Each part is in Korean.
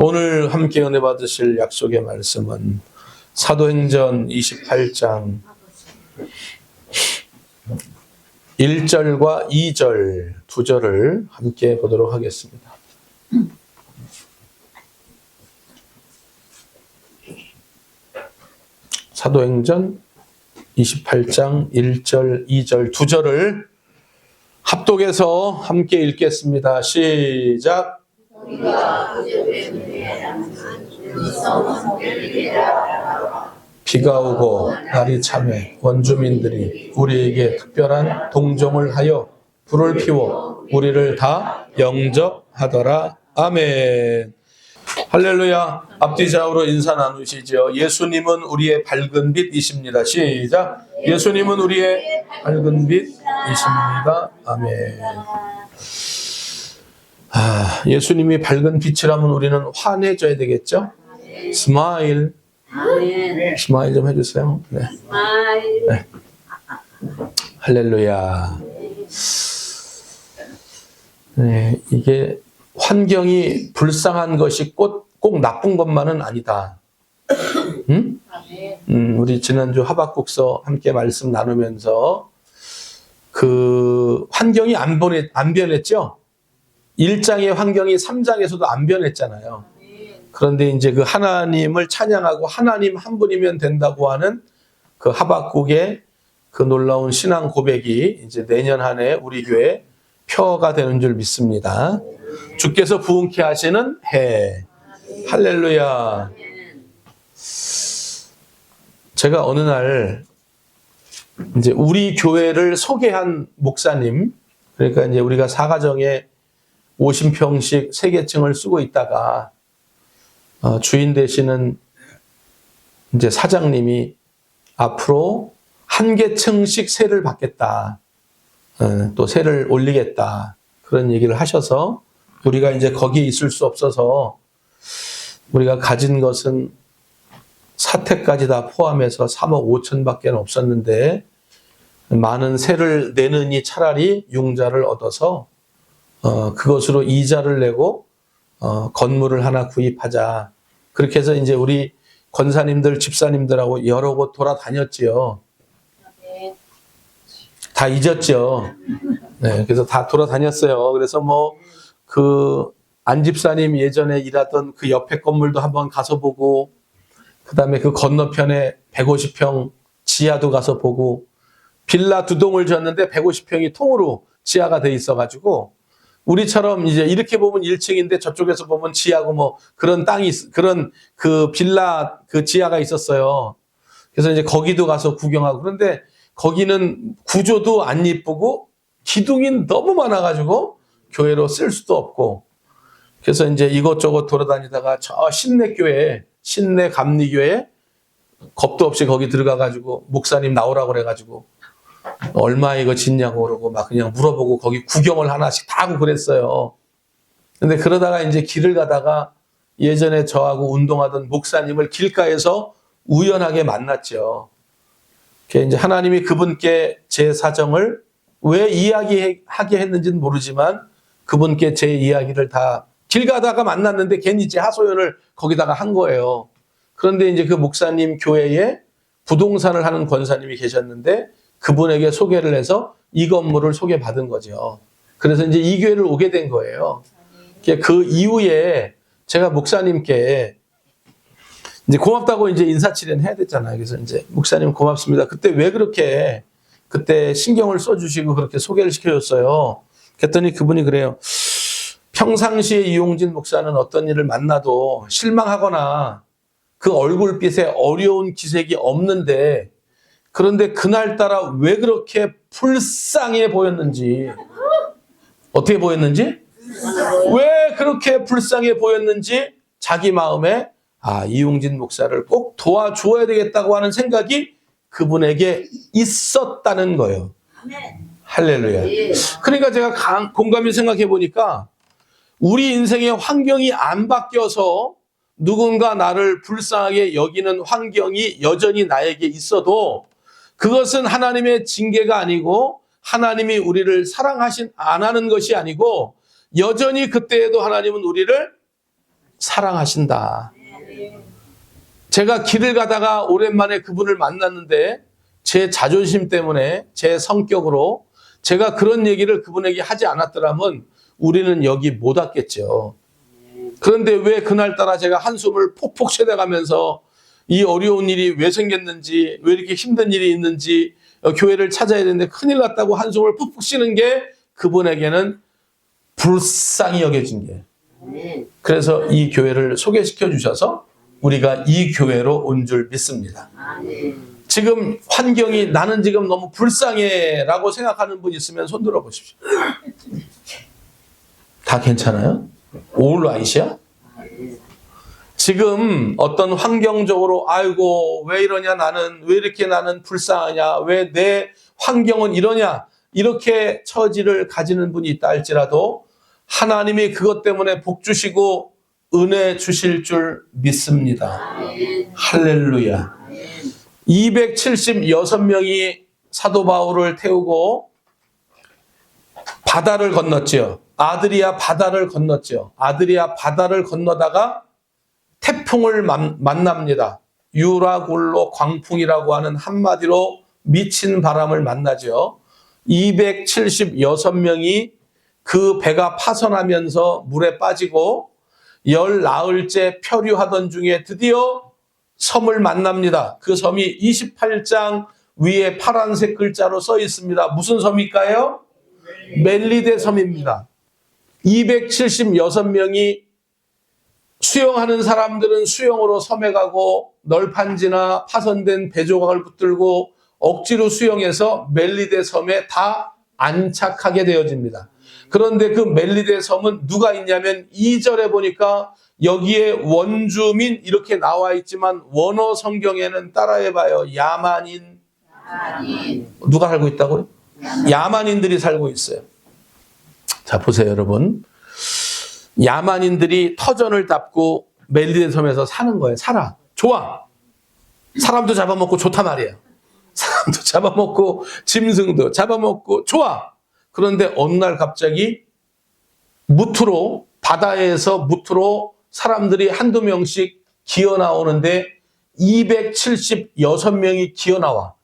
오늘 함께 은혜 받으실 약속의 말씀은 사도행전 28장 1절과 2절, 2절을 함께 보도록 하겠습니다. 사도행전 28장 1절, 2절, 2절을 합독해서 함께 읽겠습니다. 시작. 비가 오고 날이 참해 원주민들이 우리에게 특별한 동정을 하여 불을 피워 우리를 다 영접하더라. 아멘. 할렐루야. 앞뒤 좌우로 인사 나누시죠. 예수님은 우리의 밝은 빛이십니다. 시작. 예수님은 우리의 밝은 빛이십니다. 아멘. 예수님이 밝은 빛이라면 우리는 환해져야 되겠죠? 스마일. 스마일 좀 해주세요. 네. 네. 할렐루야. 네, 이게 환경이 불쌍한 것이 꼭 나쁜 것만은 아니다. 응? 우리 지난주 하박국서 함께 말씀 나누면서 그 환경이 안 변했죠? 1장의 환경이 3장에서도 안 변했잖아요. 그런데 이제 그 하나님을 찬양하고 하나님 한 분이면 된다고 하는 그 하박국의 그 놀라운 신앙 고백이 이제 내년 한 해 우리 교회 표가 되는 줄 믿습니다. 주께서 부흥케 하시는 해. 할렐루야. 제가 어느 날 이제 우리 교회를 소개한 목사님, 그러니까 이제 우리가 사가정에 50평씩 3개층을 쓰고 있다가 주인 되시는 이제 사장님이 앞으로 1개층씩 세를 받겠다. 또 세를 올리겠다. 그런 얘기를 하셔서 우리가 이제 거기에 있을 수 없어서 우리가 가진 것은 사택까지 다 포함해서 3억 5천밖에 없었는데 많은 세를 내느니 차라리 융자를 얻어서 그것으로 이자를 내고 건물을 하나 구입하자. 그렇게 해서 이제 우리 권사님들, 집사님들하고 여러 곳 돌아다녔지요. 다 잊었죠. 네, 그래서 다 돌아다녔어요. 그래서 그 안집사님 예전에 일하던 그 옆에 건물도 한번 가서 보고, 그 다음에 그 건너편에 150평 지하도 가서 보고, 빌라 2동을 졌는데 150평이 통으로 지하가 돼 있어가지고, 우리처럼 이제 이렇게 보면 1층인데 저쪽에서 보면 지하고 그런 땅이, 그런 그 빌라 그 지하가 있었어요. 그래서 이제 거기도 가서 구경하고, 그런데 거기는 구조도 안 이쁘고 기둥이 너무 많아가지고 교회로 쓸 수도 없고, 그래서 이제 이것저것 돌아다니다가 저 신내교회, 신내 감리교회 겁도 없이 거기 들어가가지고 목사님 나오라고 그래가지고 얼마 이거 짓냐고 그러고 막 그냥 물어보고 거기 구경을 하나씩 다 하고 그랬어요. 근데 그러다가 이제 길을 가다가 예전에 저하고 운동하던 목사님을 길가에서 우연하게 만났죠. 이제 하나님이 그분께 제 사정을 왜 이야기하게 했는지는 모르지만 그분께 제 이야기를 다 길 가다가 만났는데 괜히 제 하소연을 거기다가 한 거예요. 그런데 이제 그 목사님 교회에 부동산을 하는 권사님이 계셨는데 그분에게 소개를 해서 이 건물을 소개받은 거죠. 그래서 이제 이 교회를 오게 된 거예요. 그 이후에 제가 목사님께 이제 고맙다고 이제 인사치레는 해야 됐잖아요. 그래서 이제 목사님 고맙습니다. 그때 왜 그렇게 그때 신경을 써주시고 그렇게 소개를 시켜줬어요. 그랬더니 그분이 그래요. 평상시에 이용진 목사는 어떤 일을 만나도 실망하거나 그 얼굴빛에 어려운 기색이 없는데, 그런데 그날따라 왜 그렇게 불쌍해 보였는지, 어떻게 보였는지? 왜 그렇게 불쌍해 보였는지 자기 마음에 이용진 목사를 꼭 도와줘야 되겠다고 하는 생각이 그분에게 있었다는 거예요. 할렐루야. 그러니까 제가 공감히 생각해 보니까 우리 인생의 환경이 안 바뀌어서 누군가 나를 불쌍하게 여기는 환경이 여전히 나에게 있어도 그것은 하나님의 징계가 아니고 하나님이 우리를 안 하는 것이 아니고 여전히 그때에도 하나님은 우리를 사랑하신다. 제가 길을 가다가 오랜만에 그분을 만났는데 제 자존심 때문에 제 성격으로 제가 그런 얘기를 그분에게 하지 않았더라면 우리는 여기 못 왔겠죠. 그런데 왜 그날따라 제가 한숨을 폭폭 쉬어가면서 이 어려운 일이 왜 생겼는지, 왜 이렇게 힘든 일이 있는지, 교회를 찾아야 되는데 큰일 났다고 한숨을 푹푹 쉬는 게 그분에게는 불쌍히 여겨진 게. 그래서 이 교회를 소개시켜 주셔서 우리가 이 교회로 온 줄 믿습니다. 지금 환경이 나는 지금 너무 불쌍해 라고 생각하는 분 있으면 손 들어 보십시오. 다 괜찮아요? 올라이시야? 지금 어떤 환경적으로 아이고 왜 이러냐, 나는 왜 이렇게 나는 불쌍하냐, 왜 내 환경은 이러냐, 이렇게 처지를 가지는 분이 있다 할지라도 하나님이 그것 때문에 복 주시고 은혜 주실 줄 믿습니다. 할렐루야. 276명이 사도 바울을 태우고 바다를 건넜죠. 아드리아 바다를 건넜죠. 아드리아 바다를 건너다가 태풍을 만납니다. 유라굴로 광풍이라고 하는 한마디로 미친 바람을 만나죠. 276명이 그 배가 파선하면서 물에 빠지고 열 나흘째 표류하던 중에 드디어 섬을 만납니다. 그 섬이 28장 위에 파란색 글자로 써 있습니다. 무슨 섬일까요? 멜리데 섬입니다. 276명이 수영하는 사람들은 수영으로 섬에 가고 널판지나 파손된 배조각을 붙들고 억지로 수영해서 멜리데 섬에 다 안착하게 되어집니다. 그런데 그 멜리데 섬은 누가 있냐면 2절에 보니까 여기에 원주민 이렇게 나와 있지만 원어 성경에는 따라해봐요. 야만인. 누가 살고 있다고요? 야만인들이 살고 있어요. 자, 보세요, 여러분. 야만인들이 터전을 잡고 멜리데 섬에서 사는 거예요. 살아. 좋아. 사람도 잡아먹고 좋단 말이에요. 사람도 잡아먹고 짐승도 잡아먹고 좋아. 그런데 어느 날 갑자기 무트로, 바다에서 무트로 사람들이 한두 명씩 기어 나오는데 276명이 기어 나와.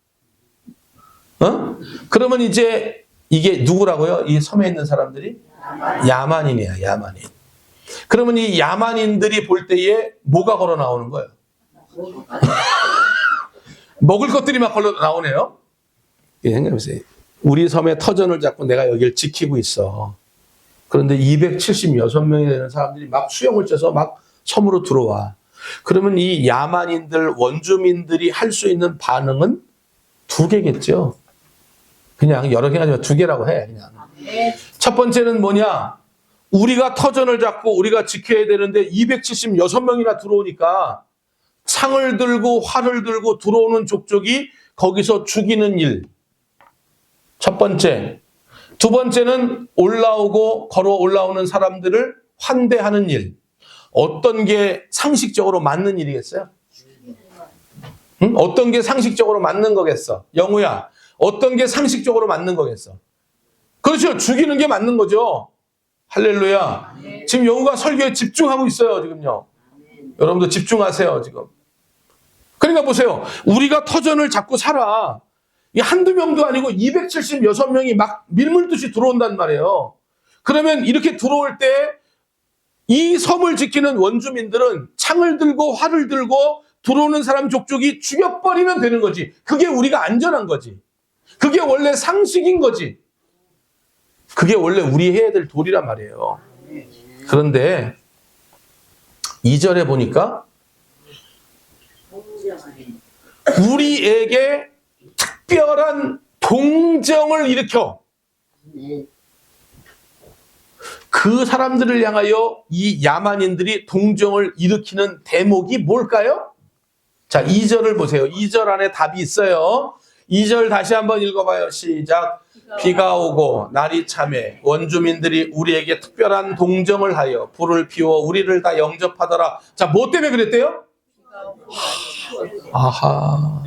그러면 이제 이게 누구라고요? 이 섬에 있는 사람들이? 야만인이야, 야만인. 그러면 이 야만인들이 볼 때에 뭐가 걸어 나오는 거예요? 먹을 것들이 막 걸어 나오네요. 생각해보세요. 우리 섬에 터전을 잡고 내가 여기를 지키고 있어. 그런데 276명이 되는 사람들이 막 수영을 쪄서 막 섬으로 들어와. 그러면 이 야만인들, 원주민들이 할 수 있는 반응은 두 개겠죠. 그냥 여러 개가 아니라 두 개라고 해. 그냥. 첫 번째는 뭐냐? 우리가 터전을 잡고 우리가 지켜야 되는데 276명이나 들어오니까 창을 들고 활을 들고 들어오는 족족이 거기서 죽이는 일. 첫 번째. 두 번째는 올라오고 걸어 올라오는 사람들을 환대하는 일. 어떤 게 상식적으로 맞는 일이겠어요? 응? 어떤 게 상식적으로 맞는 거겠어? 영우야, 어떤 게 상식적으로 맞는 거겠어? 그렇죠. 죽이는 게 맞는 거죠. 할렐루야. 지금 영우가 설교에 집중하고 있어요. 지금요. 여러분도 집중하세요. 지금. 그러니까 보세요. 우리가 터전을 잡고 살아. 이 한두 명도 아니고 276명이 막 밀물듯이 들어온단 말이에요. 그러면 이렇게 들어올 때 이 섬을 지키는 원주민들은 창을 들고 활을 들고 들어오는 사람 족족이 죽여버리면 되는 거지. 그게 우리가 안전한 거지. 그게 원래 상식인 거지. 그게 원래 우리 해야 될 도리란 말이에요. 그런데 2절에 보니까 우리에게 특별한 동정을 일으켜 그 사람들을 향하여 이 야만인들이 동정을 일으키는 대목이 뭘까요? 자, 2절을 보세요. 2절 안에 답이 있어요. 2절 다시 한번 읽어봐요. 시작. 비가 오고 날이 참해 원주민들이 우리에게 특별한 동정을 하여 불을 피워 우리를 다 영접하더라. 자, 뭐 때문에 그랬대요? 아하.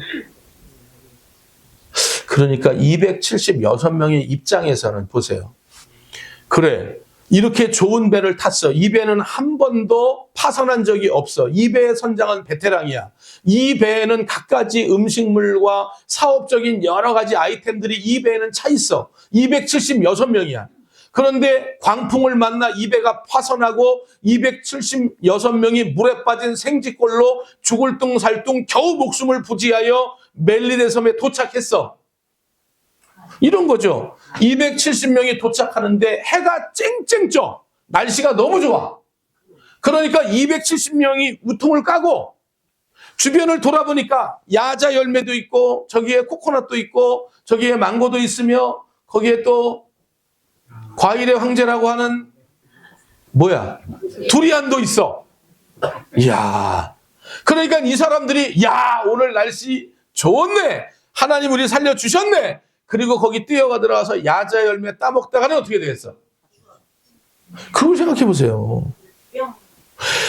그러니까 276명의 입장에서는 보세요. 그래, 이렇게 좋은 배를 탔어. 이 배는 한 번도 파손한 적이 없어. 이 배의 선장은 베테랑이야. 이 배에는 갖가지 음식물과 사업적인 여러 가지 아이템들이 이 배에는 차 있어. 276명이야. 그런데 광풍을 만나 이 배가 파손하고 276명이 물에 빠진 생쥐꼴로 죽을 둥살둥 겨우 목숨을 부지하여 멜리데 섬에 도착했어. 이런 거죠. 270명이 도착하는데 해가 쨍쨍 쪄. 날씨가 너무 좋아. 그러니까 270명이 우통을 까고 주변을 돌아보니까 야자 열매도 있고 저기에 코코넛도 있고 저기에 망고도 있으며 거기에 또 과일의 황제라고 하는 두리안도 있어. 이야. 그러니까 이 사람들이 야 오늘 날씨 좋네. 하나님 우리 살려주셨네. 그리고 거기 뛰어가 들어가서 야자 열매 따먹다가는 어떻게 되겠어? 그걸 생각해 보세요.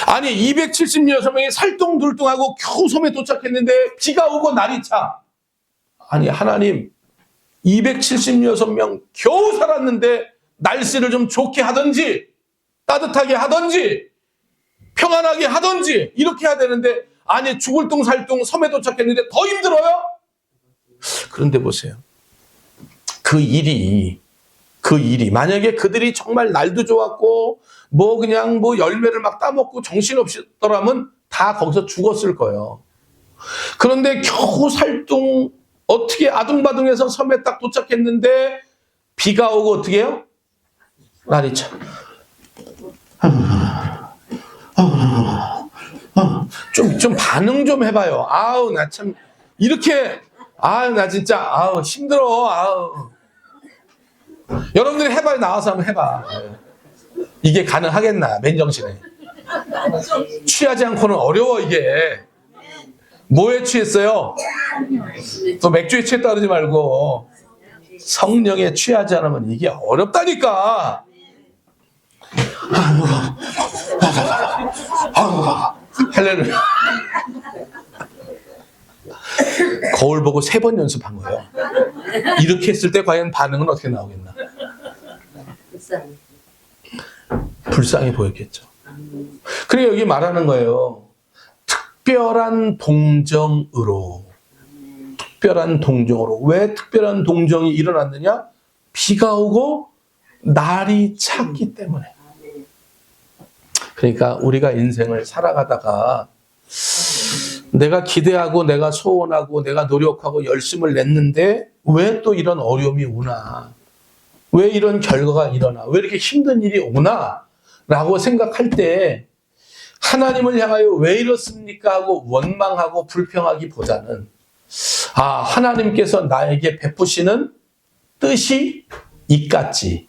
아니 276명이 살뚱둘뚱하고 겨우 섬에 도착했는데 비가 오고 날이 차. 아니 하나님 276명 겨우 살았는데 날씨를 좀 좋게 하든지 따뜻하게 하든지 평안하게 하든지 이렇게 해야 되는데 아니 죽을 둥살둥 섬에 도착했는데 더 힘들어요? 그런데 보세요. 그 일이 만약에 그들이 정말 날도 좋았고 그냥 열매를 막 따먹고 정신없었더라면 다 거기서 죽었을 거예요. 그런데 겨우 살뚱 어떻게 아둥바둥해서 섬에 딱 도착했는데 비가 오고 어떻게 해요? 날이 차. 좀 반응 좀 해봐요. 아우 나 참 이렇게 나 진짜 힘들어. 여러분들이 해봐요. 나와서 한번 해봐. 이게 가능하겠나 맨정신에. 취하지 않고는 어려워 이게. 뭐에 취했어요? 또 맥주에 취했다 그러지 말고 성령에 취하지 않으면 이게 어렵다니까. 할렐루야. 거울 보고 3번 연습한 거예요. 이렇게 했을 때 과연 반응은 어떻게 나오겠나? 불쌍해 보였겠죠. 그래 여기 말하는 거예요. 특별한 동정으로. 왜 특별한 동정이 일어났느냐? 비가 오고 날이 찼기 때문에. 그러니까 우리가 인생을 살아가다가 내가 기대하고 내가 소원하고 내가 노력하고 열심을 냈는데 왜 또 이런 어려움이 오나? 왜 이런 결과가 일어나? 왜 이렇게 힘든 일이 오나? 라고 생각할 때 하나님을 향하여 왜 이렇습니까? 하고 원망하고 불평하기보다는 하나님께서 나에게 베푸시는 뜻이 있겠지.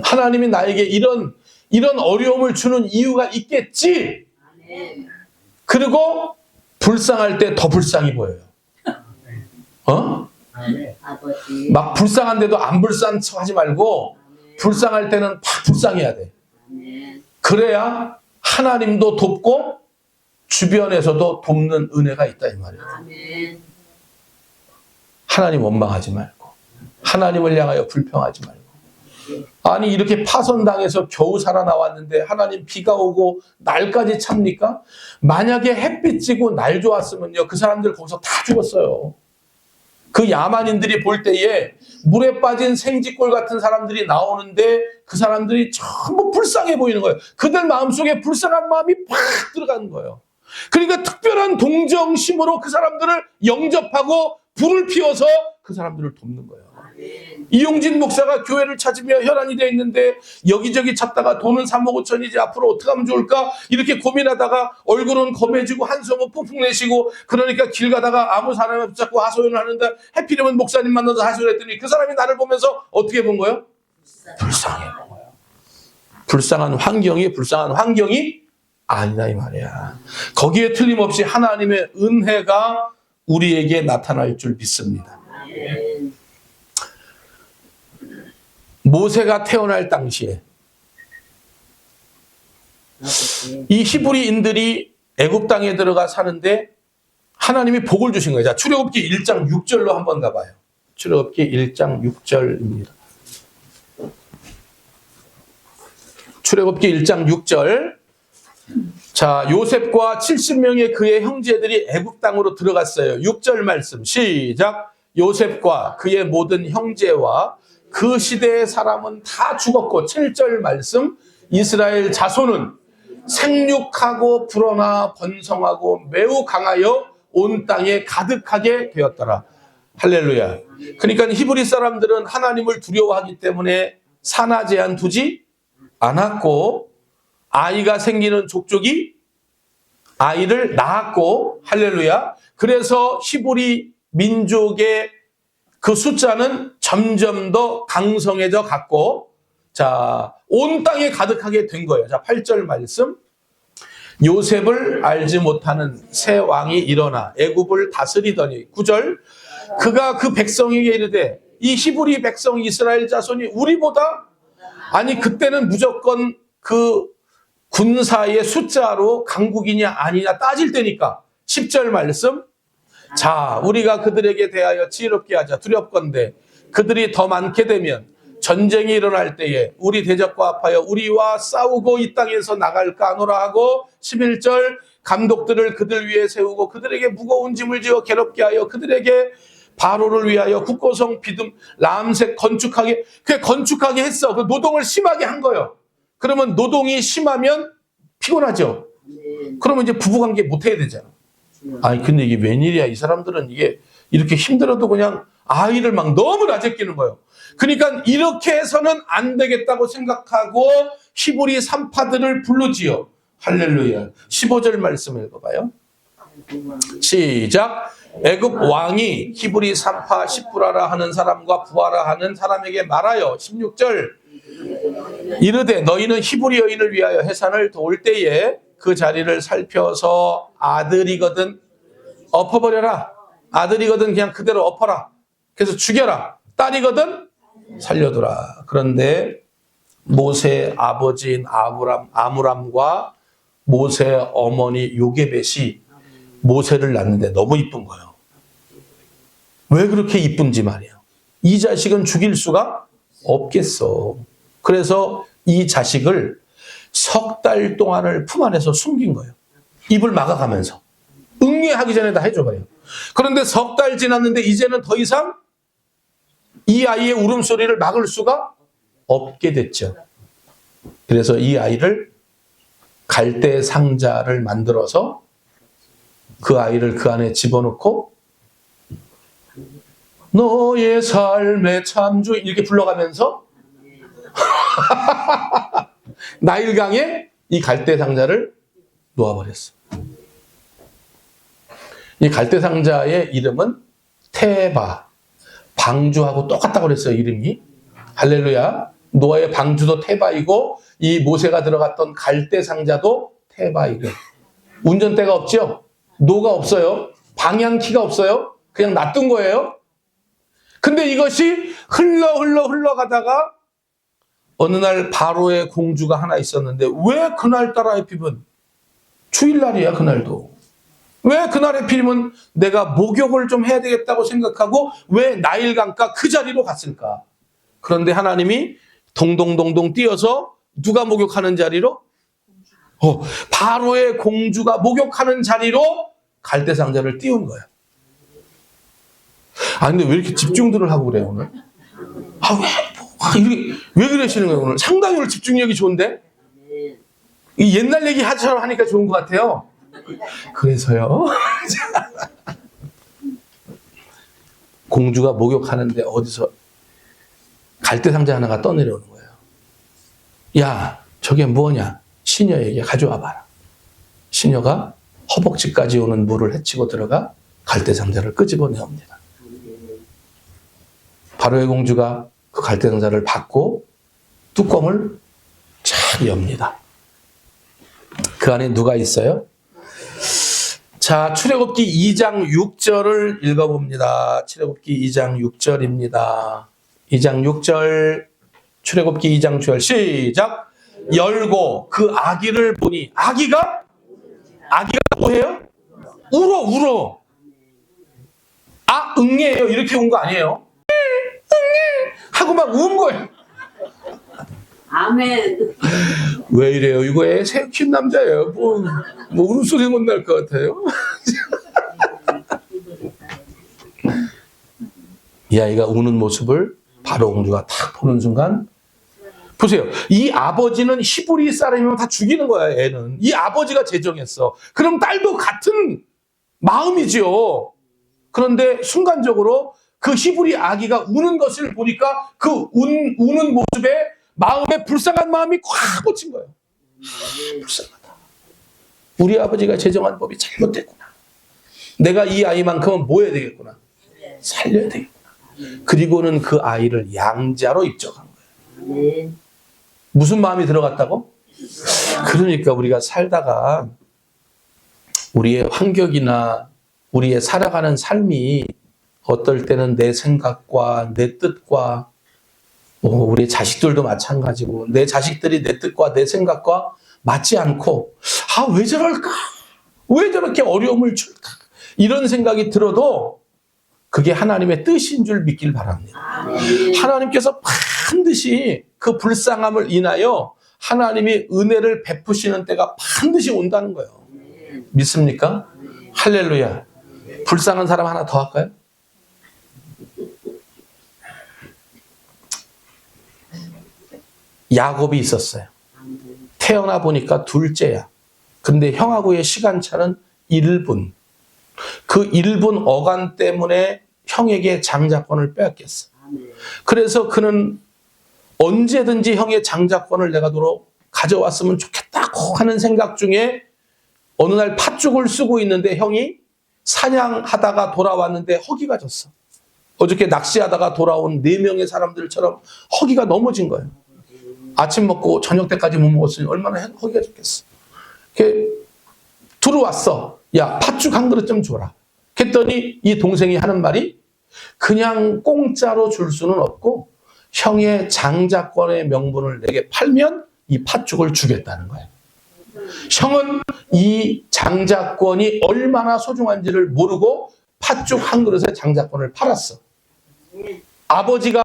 하나님이 나에게 이런 어려움을 주는 이유가 있겠지. 그리고 불쌍할 때 더 불쌍히 보여요. 막 불쌍한데도 안 불쌍한 척 하지 말고 불쌍할 때는 막 불쌍해야 돼. 그래야 하나님도 돕고 주변에서도 돕는 은혜가 있다 이 말이에요. 하나님 원망하지 말고 하나님을 향하여 불평하지 말고. 아니 이렇게 파손당해서 겨우 살아나왔는데 하나님 비가 오고 날까지 찹니까? 만약에 햇빛 지고 날 좋았으면요 그 사람들 거기서 다 죽었어요. 그 야만인들이 볼 때에 물에 빠진 생쥐꼴 같은 사람들이 나오는데 그 사람들이 전부 불쌍해 보이는 거예요. 그들 마음속에 불쌍한 마음이 팍 들어가는 거예요. 그러니까 특별한 동정심으로 그 사람들을 영접하고 불을 피워서 그 사람들을 돕는 거예요. 이용진 목사가 교회를 찾으며 혈안이 되어 있는데 여기저기 찾다가 돈은 3억 5천이지 앞으로 어떻게 하면 좋을까 이렇게 고민하다가 얼굴은 검해지고 한숨은 푹푹 내쉬고 그러니까 길 가다가 아무 사람이 붙잡고 하소연을 하는데 해피리면 목사님 만나서 하소연을 했더니 그 사람이 나를 보면서 어떻게 본 거예요? 불쌍해 본 거예요. 불쌍한 환경이 아니다 이 말이야. 거기에 틀림없이 하나님의 은혜가 우리에게 나타날 줄 믿습니다. 모세가 태어날 당시에 이 히브리인들이 애굽 땅에 들어가 사는데 하나님이 복을 주신 거예요. 자, 출애굽기 1장 6절로 한번 가봐요. 출애굽기 1장 6절입니다. 출애굽기 1장 6절. 자, 요셉과 70명의 그의 형제들이 애굽 땅으로 들어갔어요. 6절 말씀 시작. 요셉과 그의 모든 형제와 그 시대의 사람은 다 죽었고, 7절 말씀 이스라엘 자손은 생육하고 불어나 번성하고 매우 강하여 온 땅에 가득하게 되었더라. 할렐루야. 그러니까 히브리 사람들은 하나님을 두려워하기 때문에 산하 제한 두지 않았고, 아이가 생기는 족족이 아이를 낳았고, 할렐루야. 그래서 히브리 민족의 그 숫자는 점점 더 강성해져 갔고, 자, 온 땅에 가득하게 된 거예요. 자, 8절 말씀. 요셉을 알지 못하는 새 왕이 일어나 애굽을 다스리더니, 9절. 그가 그 백성에게 이르되, 이 히브리 백성 이스라엘 자손이 우리보다, 아니 그때는 무조건 그 군사의 숫자로 강국이냐 아니냐 따질 때니까, 10절 말씀. 자, 우리가 그들에게 대하여 지혜롭게 하자. 두렵건대 그들이 더 많게 되면 전쟁이 일어날 때에 우리 대적과 합하여 우리와 싸우고 이 땅에서 나갈까 하노라 하고, 11절. 감독들을 그들 위에 세우고 그들에게 무거운 짐을 지어 괴롭게 하여 그들에게 바로를 위하여 국고성 비듬 람색 건축하게, 그 건축하게 했어. 그 노동을 심하게 한 거예요. 그러면 노동이 심하면 피곤하죠. 그러면 이제 부부관계 못 해야 되잖아. 아니 근데 이게 웬일이야. 이 사람들은 이게 이렇게 힘들어도 그냥 아이를 막 너무 낮에 끼는 거예요. 그러니까 이렇게 해서는 안 되겠다고 생각하고 히브리 산파들을 부르지요. 할렐루야. 15절 말씀 읽어봐요. 시작. 애굽 왕이 히브리 산파 시프라라 하는 사람과 부하라 하는 사람에게 말하여, 16절. 이르되 너희는 히브리 여인을 위하여 해산을 도울 때에 그 자리를 살펴서 아들이거든 엎어버려라. 아들이거든 그냥 그대로 엎어라. 그래서 죽여라. 딸이거든 살려두라. 그런데 모세의 아버지인 아므람과 모세의 어머니 요게벳이 모세를 낳는데 너무 이쁜 거예요. 왜 그렇게 이쁜지 말이야. 이 자식은 죽일 수가 없겠어. 그래서 이 자식을 석 달 동안을 품 안에서 숨긴 거예요. 입을 막아가면서. 응애하기 전에 다 해줘봐요. 그런데 석 달 지났는데 이제는 더 이상 이 아이의 울음소리를 막을 수가 없게 됐죠. 그래서 이 아이를 갈대 상자를 만들어서 그 아이를 그 안에 집어넣고 너의 삶의 참주 이렇게 불러가면서 나일강에 이 갈대 상자를 놓아버렸어. 이 갈대 상자의 이름은 테바. 방주하고 똑같다고 그랬어요, 이름이. 할렐루야. 노아의 방주도 테바이고 이 모세가 들어갔던 갈대 상자도 테바이고. 운전대가 없죠? 노가 없어요. 방향키가 없어요. 그냥 놔둔 거예요. 근데 이것이 흘러가다가 어느 날 바로의 공주가 하나 있었는데, 왜 그날따라 하필이면 주일날이야, 그날도. 왜 그날 하필이면 내가 목욕을 좀 해야 되겠다고 생각하고 왜 나일강가 그 자리로 갔을까? 그런데 하나님이 동동동동 뛰어서 누가 목욕하는 자리로? 바로의 공주가 목욕하는 자리로 갈대상자를 띄운 거야. 아, 근데 왜 이렇게 집중들을 하고 그래요, 오늘? 왜 그러시는 거예요, 오늘? 상당히 오늘 집중력이 좋은데? 이 옛날 얘기 하처럼 하니까 좋은 것 같아요. 그래서요. 공주가 목욕하는데 어디서 갈대상자 하나가 떠내려오는 거예요. 야, 저게 뭐냐? 시녀에게 가져와 봐라. 시녀가 허벅지까지 오는 물을 헤치고 들어가 갈대상자를 끄집어내옵니다. 바로의 공주가 그 갈대상자를 받고 뚜껑을 쫙 엽니다. 그 안에 누가 있어요? 자, 출애굽기 2장 6절을 읽어봅니다. 출애굽기 2장 6절입니다. 2장 6절, 출애굽기 2장 6절 시작. 열고 그 아기를 보니, 아기가 뭐예요? 울어. 아, 응애예요. 이렇게 운 거 아니에요. 응애 하고 막 운 거예요. 아멘. 왜 이래요? 이거 애 키 남자예요. 뭐 울음소리 못 날 것 같아요. 이 아이가 우는 모습을 바로 공주가 탁 보는 순간, 보세요. 이 아버지는 히브리 사람이면 다 죽이는 거야, 애는. 이 아버지가 제정했어. 그럼 딸도 같은 마음이지요. 그런데 순간적으로 그 히브리 아기가 우는 것을 보니까 그 우는 모습에 마음에 불쌍한 마음이 꽉 꽂힌 거예요. 불쌍하다. 우리 아버지가 제정한 법이 잘못됐구나. 내가 이 아이만큼은 뭐 해야 되겠구나. 살려야 되겠구나. 그리고는 그 아이를 양자로 입적한 거예요. 무슨 마음이 들어갔다고? 그러니까 우리가 살다가 우리의 환경이나 우리의 살아가는 삶이 어떨 때는 내 생각과 내 뜻과 우리 자식들도 마찬가지고 내 자식들이 내 뜻과 내 생각과 맞지 않고 왜 저럴까? 왜 저렇게 어려움을 줄까? 이런 생각이 들어도 그게 하나님의 뜻인 줄 믿길 바랍니다. 하나님께서 반드시 그 불쌍함을 인하여 하나님이 은혜를 베푸시는 때가 반드시 온다는 거예요. 믿습니까? 할렐루야. 불쌍한 사람 하나 더 할까요? 야곱이 있었어요. 태어나 보니까 둘째야. 근데 형하고의 시간차는 1분. 그 1분 어간 때문에 형에게 장자권을 빼앗겼어. 그래서 그는 언제든지 형의 장자권을 내가 가져왔으면 좋겠다고 하는 생각 중에 어느 날 팥죽을 쓰고 있는데 형이 사냥하다가 돌아왔는데 허기가 졌어. 어저께 낚시하다가 돌아온 4명의 사람들처럼 허기가 넘어진 거예요. 아침 먹고 저녁 때까지 못 먹었으니 얼마나 허기가 졌겠어. 들어왔어. 야, 팥죽 한 그릇 좀 줘라. 그랬더니 이 동생이 하는 말이 그냥 공짜로 줄 수는 없고 형의 장자권의 명분을 내게 팔면 이 팥죽을 주겠다는 거예요. 형은 이 장자권이 얼마나 소중한지를 모르고 팥죽 한 그릇에 장자권을 팔았어. 아버지가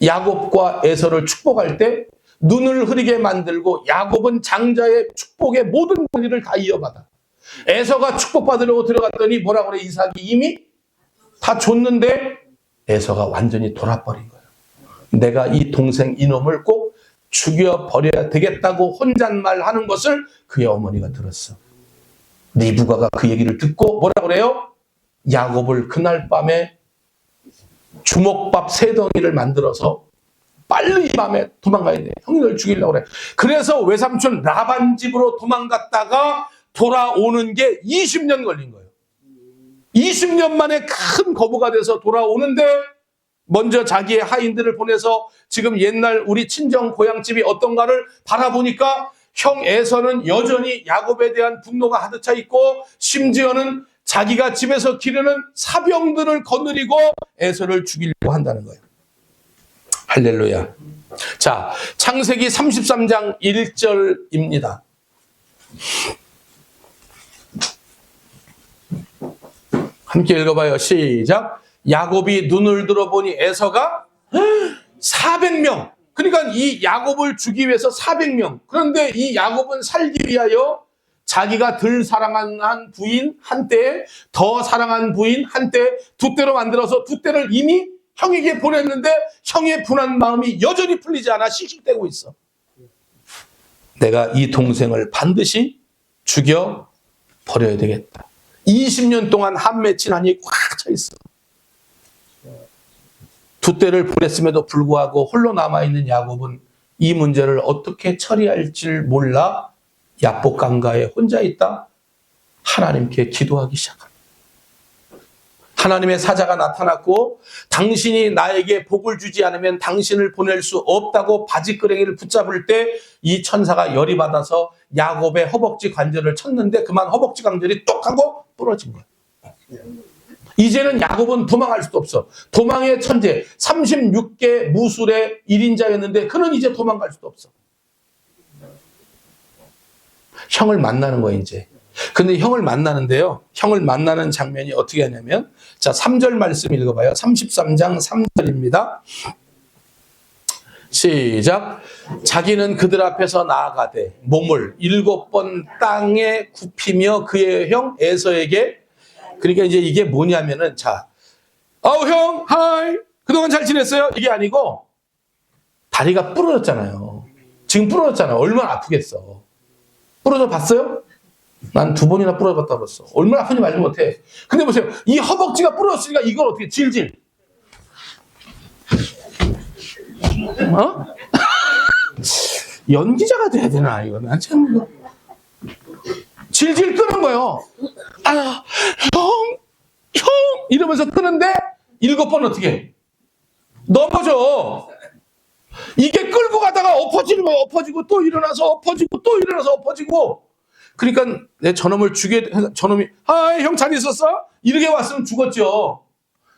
야곱과 에서를 축복할 때 눈을 흐리게 만들고 야곱은 장자의 축복의 모든 권리를 다 이어받아. 에서가 축복받으려고 들어갔더니 뭐라 그래? 이삭이 이미 다 줬는데 에서가 완전히 돌아버린 거예요. 내가 이 동생 이놈을 꼭 죽여버려야 되겠다고 혼잣말하는 것을 그의 어머니가 들었어. 리브가가 그 얘기를 듣고 뭐라 그래요? 야곱을 그날 밤에 주먹밥 3덩이를 만들어서 빨리 이 밤에 도망가야 돼. 형이 널 죽이려고 그래. 그래서 외삼촌 라반 집으로 도망갔다가 돌아오는 게 20년 걸린 거예요. 20년 만에 큰 거부가 돼서 돌아오는데 먼저 자기의 하인들을 보내서 지금 옛날 우리 친정 고향집이 어떤가를 바라보니까 형 에서는 여전히 야곱에 대한 분노가 가득 차 있고 심지어는 자기가 집에서 기르는 사병들을 거느리고 에서를 죽이려고 한다는 거예요. 할렐루야. 자, 창세기 33장 1절입니다. 함께 읽어봐요. 시작. 야곱이 눈을 들어보니 에서가 400명. 그러니까 이 야곱을 죽이기 위해서 400명. 그런데 이 야곱은 살기 위하여 자기가 덜 사랑한 부인 한때, 더 사랑한 부인 한때, 2대로 만들어서 2대를 이미 형에게 보냈는데 형의 분한 마음이 여전히 풀리지 않아 씩씩대고 있어. 내가 이 동생을 반드시 죽여버려야 되겠다. 20년 동안 한 맺힌 한이 꽉 차 있어. 2대를 보냈음에도 불구하고 홀로 남아있는 야곱은 이 문제를 어떻게 처리할지 몰라 야복 강가에 혼자 있다 하나님께 기도하기 시작합니다. 하나님의 사자가 나타났고 당신이 나에게 복을 주지 않으면 당신을 보낼 수 없다고 바지끄레기를 붙잡을 때 이 천사가 열이 받아서 야곱의 허벅지 관절을 쳤는데 그만 허벅지 관절이 똑 하고 부러진 거예요. 이제는 야곱은 도망할 수도 없어. 도망의 천재, 36개 무술의 1인자였는데 그는 이제 도망갈 수도 없어. 형을 만나는 거예요, 이제. 근데 형을 만나는데요. 형을 만나는 장면이 어떻게 하냐면, 자, 3절 말씀 읽어봐요. 33장 3절입니다. 시작. 자기는 그들 앞에서 나아가되 몸을 7번 땅에 굽히며 그의 형 에서에게, 그러니까 이제 이게 뭐냐면은, 자, 형, 하이, 그동안 잘 지냈어요? 이게 아니고, 다리가 부러졌잖아요. 지금 부러졌잖아요. 얼마나 아프겠어. 부러져 봤어요? 난 2번이나 부러졌다 그랬어. 얼마나 아픈지 말지 못해. 근데 보세요. 이 허벅지가 부러졌으니까 이걸 어떻게 질질. 연기자가 돼야 되나, 이거. 난 참. 질질 끄는 거예요. 형! 이러면서 끄는데, 7번 어떻게 해? 넘어져. 이게 끌고 가다가 엎어지는 거예요. 엎어지고 또 일어나서 엎어지고 또 일어나서 엎어지고. 그러니까 내 저놈을 저놈이, 형 잘 있었어? 이렇게 왔으면 죽었죠.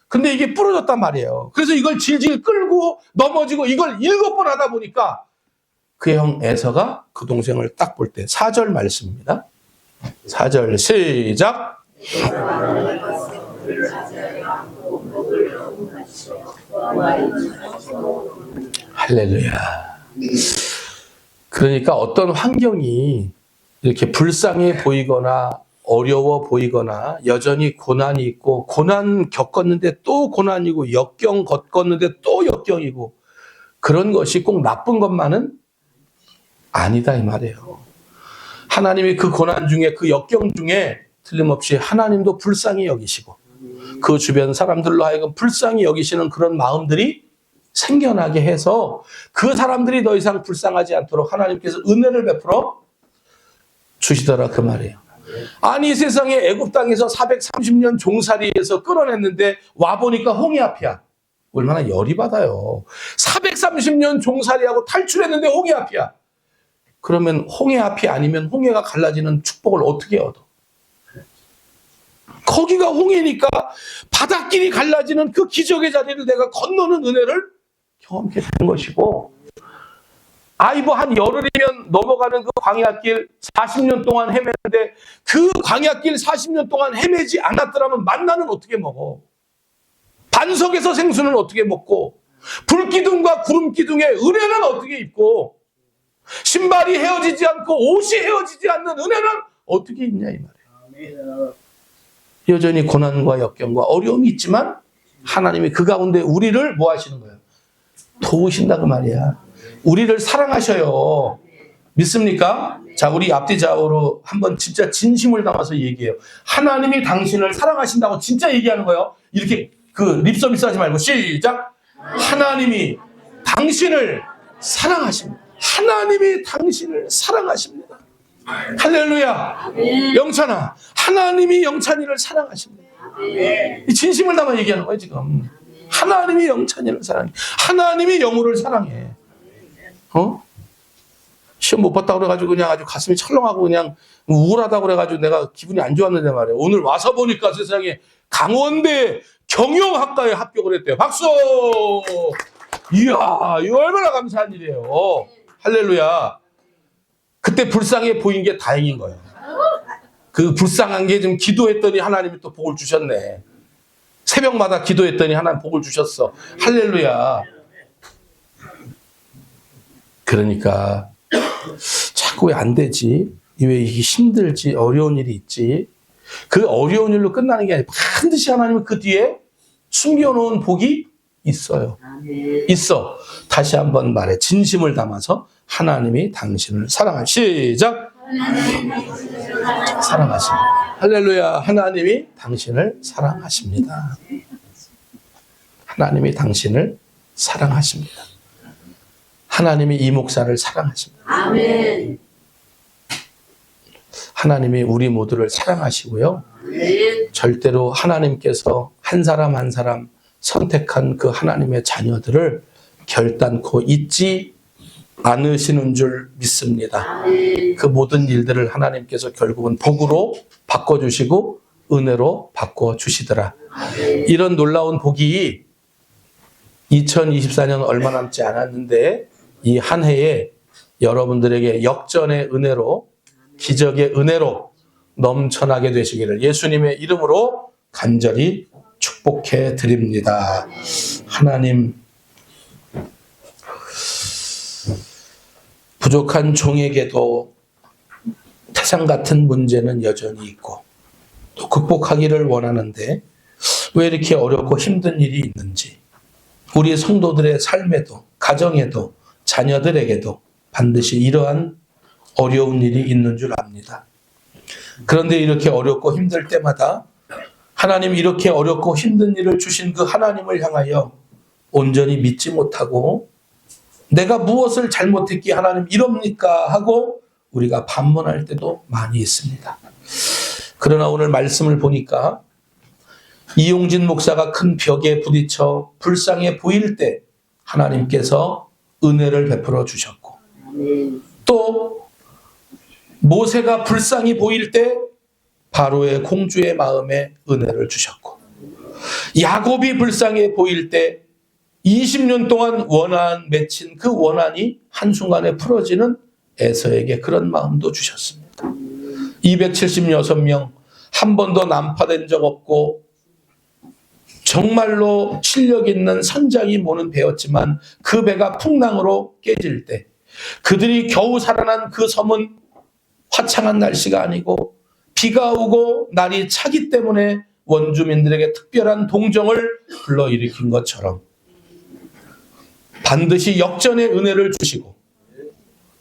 근데 이게 부러졌단 말이에요. 그래서 이걸 질질 끌고 넘어지고 이걸 7번 하다 보니까 그의 형 에서가 그 동생을 딱 볼 때 4절 말씀입니다. 4절 시작. 할렐루야. 그러니까 어떤 환경이 이렇게 불쌍해 보이거나 어려워 보이거나 여전히 고난이 있고, 고난 겪었는데 또 고난이고, 역경 겪었는데 또 역경이고, 그런 것이 꼭 나쁜 것만은 아니다 이 말이에요. 하나님이 그 고난 중에, 그 역경 중에 틀림없이 하나님도 불쌍히 여기시고 그 주변 사람들로 하여금 불쌍히 여기시는 그런 마음들이 생겨나게 해서 그 사람들이 더 이상 불쌍하지 않도록 하나님께서 은혜를 베풀어 주시더라 그 말이에요. 아니 세상에 애굽 땅에서 430년 종살이에서 끌어냈는데 와보니까 홍해 앞이야. 얼마나 열이 받아요. 430년 종살이하고 탈출했는데 홍해 앞이야. 그러면 홍해 앞이 아니면 홍해가 갈라지는 축복을 어떻게 얻어? 거기가 홍해니까 바닷길이 갈라지는 그 기적의 자리를 내가 건너는 은혜를 경험하게 되는 것이고, 한 열흘이면 넘어가는 그 광야길 40년 동안 헤매는데 그 광야길 40년 동안 헤매지 않았더라면 만나는 어떻게 먹어? 반석에서 생수는 어떻게 먹고, 불기둥과 구름기둥의 은혜는 어떻게 입고, 신발이 헤어지지 않고 옷이 헤어지지 않는 은혜는 어떻게 있냐 이 말이에요. 여전히 고난과 역경과 어려움이 있지만 하나님이 그 가운데 우리를 뭐 하시는 거예요? 도우신다 그 말이야. 우리를 사랑하셔요. 믿습니까? 자, 우리 앞뒤 좌우로 한번 진짜 진심을 담아서 얘기해요. 하나님이 당신을 사랑하신다고 진짜 얘기하는 거예요. 이렇게 그 립서비스 하지 말고 시작. 하나님이 당신을 사랑하십니다. 하나님이 당신을 사랑하십니다. 할렐루야. 영찬아, 하나님이 영찬이를 사랑하십니다. 이 진심을 담아 얘기하는 거예요 지금. 하나님이 영찬이를 사랑해. 하나님이 영우를 사랑해. 시험 못 봤다고 그래가지고 그냥 아주 가슴이 철렁하고 그냥 우울하다고 그래가지고 내가 기분이 안 좋았는데 말이에요. 오늘 와서 보니까 세상에 강원대 경영학과에 합격을 했대요. 박수! 이야, 이거 얼마나 감사한 일이에요. 할렐루야. 그때 불쌍해 보인 게 다행인 거예요. 그 불쌍한 게 좀 기도했더니 하나님이 또 복을 주셨네. 새벽마다 기도했더니 하나님 복을 주셨어. 할렐루야. 그러니까 자꾸 왜 안 되지? 왜 이게 힘들지? 어려운 일이 있지? 그 어려운 일로 끝나는 게 아니라 반드시 하나님은 그 뒤에 숨겨놓은 복이 있어요. 있어. 다시 한번 말해. 진심을 담아서 하나님이 당신을 시작. 사랑하십니다. 할렐루야. 하나님이 당신을 사랑하십니다. 하나님이 당신을 사랑하십니다. 하나님이 이 목사를 사랑하십니다. 아멘. 하나님이 우리 모두를 사랑하시고요. 아멘. 절대로 하나님께서 한 사람 한 사람 선택한 그 하나님의 자녀들을 결단코 잊지 않으시는 줄 믿습니다. 아멘. 그 모든 일들을 하나님께서 결국은 복으로 바꿔주시고 은혜로 바꿔주시더라. 아멘. 이런 놀라운 복이 2024년 얼마 남지 않았는데 이 한 해에 여러분들에게 역전의 은혜로, 기적의 은혜로 넘쳐나게 되시기를 예수님의 이름으로 간절히 축복해 드립니다. 하나님 부족한 종에게도 태산 같은 문제는 여전히 있고 또 극복하기를 원하는데 왜 이렇게 어렵고 힘든 일이 있는지, 우리 성도들의 삶에도 가정에도 자녀들에게도 반드시 이러한 어려운 일이 있는 줄 압니다. 그런데 이렇게 어렵고 힘들 때마다 하나님 이렇게 어렵고 힘든 일을 주신 그 하나님을 향하여 온전히 믿지 못하고 내가 무엇을 잘못했기에 하나님 이럽니까 하고 우리가 반문할 때도 많이 있습니다. 그러나 오늘 말씀을 보니까 이용진 목사가 큰 벽에 부딪혀 불쌍해 보일 때 하나님께서 은혜를 베풀어 주셨고, 또 모세가 불쌍히 보일 때 바로의 공주의 마음에 은혜를 주셨고, 야곱이 불쌍해 보일 때 20년 동안 원한 맺힌 그 원한이 한순간에 풀어지는 에서에게 그런 마음도 주셨습니다. 276명 한 번도 난파된 적 없고 정말로 실력 있는 선장이 모는 배였지만 그 배가 풍랑으로 깨질 때 그들이 겨우 살아난 그 섬은 화창한 날씨가 아니고 비가 오고 날이 차기 때문에 원주민들에게 특별한 동정을 불러일으킨 것처럼 반드시 역전의 은혜를 주시고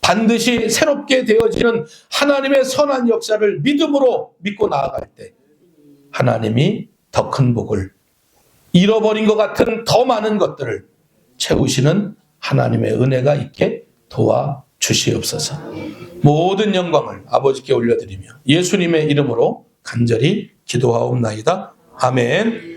반드시 새롭게 되어지는 하나님의 선한 역사를 믿음으로 믿고 나아갈 때 하나님이 더 큰 복을, 잃어버린 것 같은 더 많은 것들을 채우시는 하나님의 은혜가 있게 도와주시옵소서. 모든 영광을 아버지께 올려드리며 예수님의 이름으로 간절히 기도하옵나이다. 아멘.